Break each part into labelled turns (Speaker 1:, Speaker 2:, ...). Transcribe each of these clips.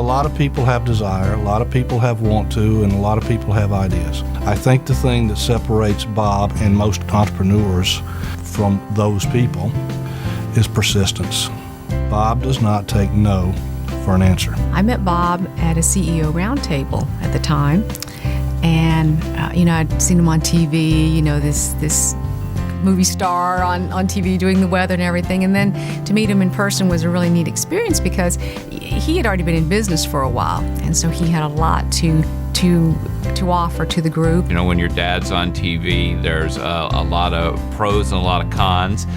Speaker 1: lot of people have desire, a lot of people have want to, and a lot of people have ideas. I think the thing that separates Bob and most entrepreneurs from those people is persistence. Bob does not take no for an answer.
Speaker 2: I met Bob at a CEO roundtable at the time, and I'd seen him on TV, this movie star on TV doing the weather and everything, and then to meet him in person was a really neat experience because he had already been in business for a while, and so he had a lot to offer to the group.
Speaker 3: When your dad's on TV, there's a lot of pros and a lot of cons.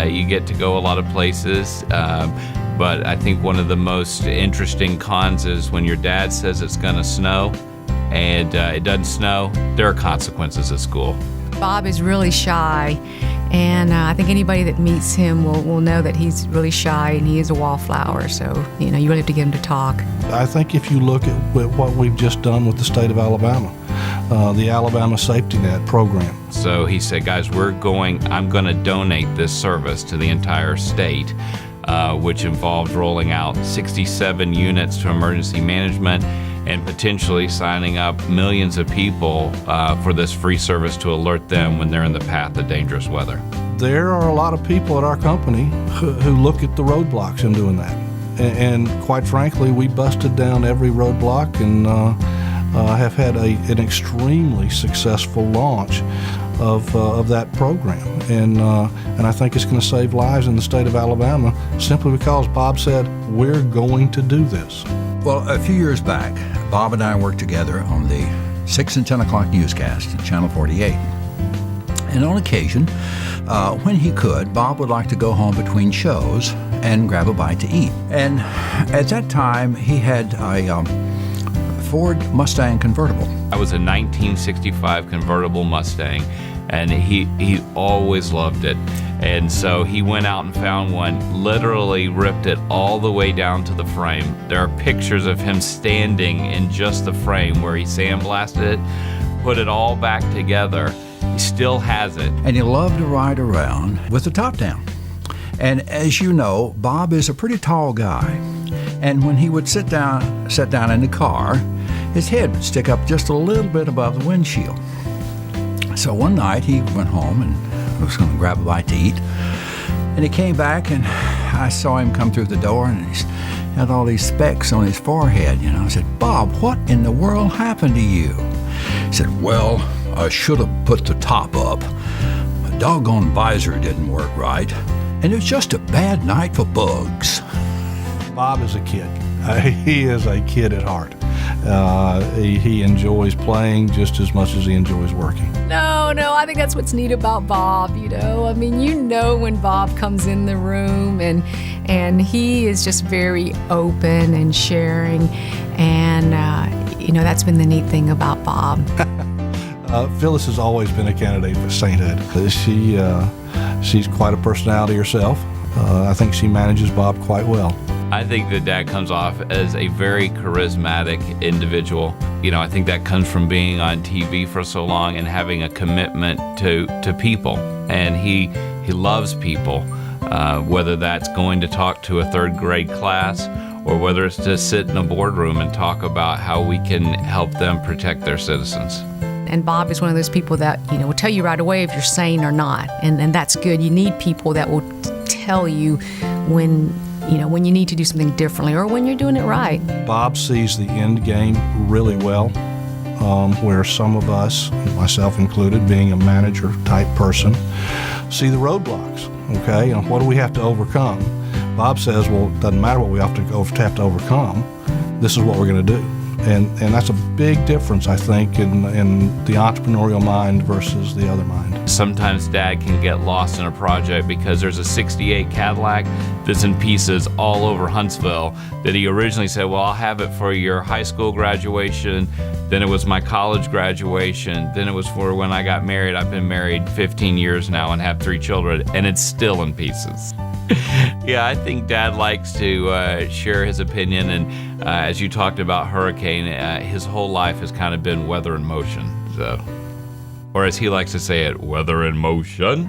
Speaker 3: You get to go a lot of places, but I think one of the most interesting cons is when your dad says it's going to snow and it doesn't snow, there are consequences at school.
Speaker 2: Bob is really shy, and I think anybody that meets him will know that he's really shy and he is a wallflower, so you really have to get him to talk.
Speaker 1: I think if you look at what we've just done with the state of Alabama, the Alabama Safety Net program.
Speaker 3: So he said, guys, I'm going to donate this service to the entire state, which involved rolling out 67 units to emergency management and potentially signing up millions of people for this free service to alert them when they're in the path of dangerous weather.
Speaker 1: There are a lot of people at our company who look at the roadblocks in doing that. And quite frankly, we busted down every roadblock and have had an extremely successful launch of that program. And I think it's going to save lives in the state of Alabama simply because Bob said, we're going to do this.
Speaker 4: Well, a few years back, Bob and I worked together on the 6 and 10 o'clock newscast at Channel 48. And on occasion, when he could, Bob would like to go home between shows and grab a bite to eat. And at that time, he had a Ford Mustang convertible.
Speaker 3: I was a 1965 convertible Mustang, and he always loved it. And so he went out and found one, literally ripped it all the way down to the frame. There are pictures of him standing in just the frame where he sandblasted it, put it all back together. He still has it.
Speaker 4: And he loved to ride around with the top down. And as you know, Bob is a pretty tall guy. And when he would sit down in the car, his head would stick up just a little bit above the windshield. So one night he went home and was going to grab a bite to eat. And he came back and I saw him come through the door and he had all these specks on his forehead. I said, Bob, what in the world happened to you? He said, well, I should have put the top up. My doggone visor didn't work right. And it was just a bad night for bugs.
Speaker 1: Bob is a kid. He is a kid at heart. He enjoys playing just as much as he enjoys working.
Speaker 2: No, I think that's what's neat about Bob, when Bob comes in the room and he is just very open and sharing, and that's been the neat thing about Bob.
Speaker 1: Phyllis has always been a candidate for sainthood. She's quite a personality herself. I think she manages Bob quite well.
Speaker 3: I think that Dad comes off as a very charismatic individual. I think that comes from being on TV for so long and having a commitment to people. And he loves people, whether that's going to talk to a third grade class or whether it's to sit in a boardroom and talk about how we can help them protect their citizens.
Speaker 2: And Bob is one of those people that, will tell you right away if you're sane or not. And that's good. You need people that will tell you when you need to do something differently or when you're doing it right. Bob
Speaker 1: sees the end game really well, where some of us, myself included, being a manager type person, see the roadblocks, okay? What do we have to overcome? Bob says, well, it doesn't matter what we have to overcome. This is what we're going to do. And that's a big difference, I think, in the entrepreneurial mind versus the other mind.
Speaker 3: Sometimes Dad can get lost in a project because there's a 68 Cadillac that's in pieces all over Huntsville that he originally said, well, I'll have it for your high school graduation, then it was my college graduation, then it was for when I got married. I've been married 15 years now and have 3 children, and it's still in pieces. Yeah, I think Dad likes to share his opinion, and as you talked about Hurricane, his whole life has kind of been weather in motion. So, or as he likes to say it, weather in motion.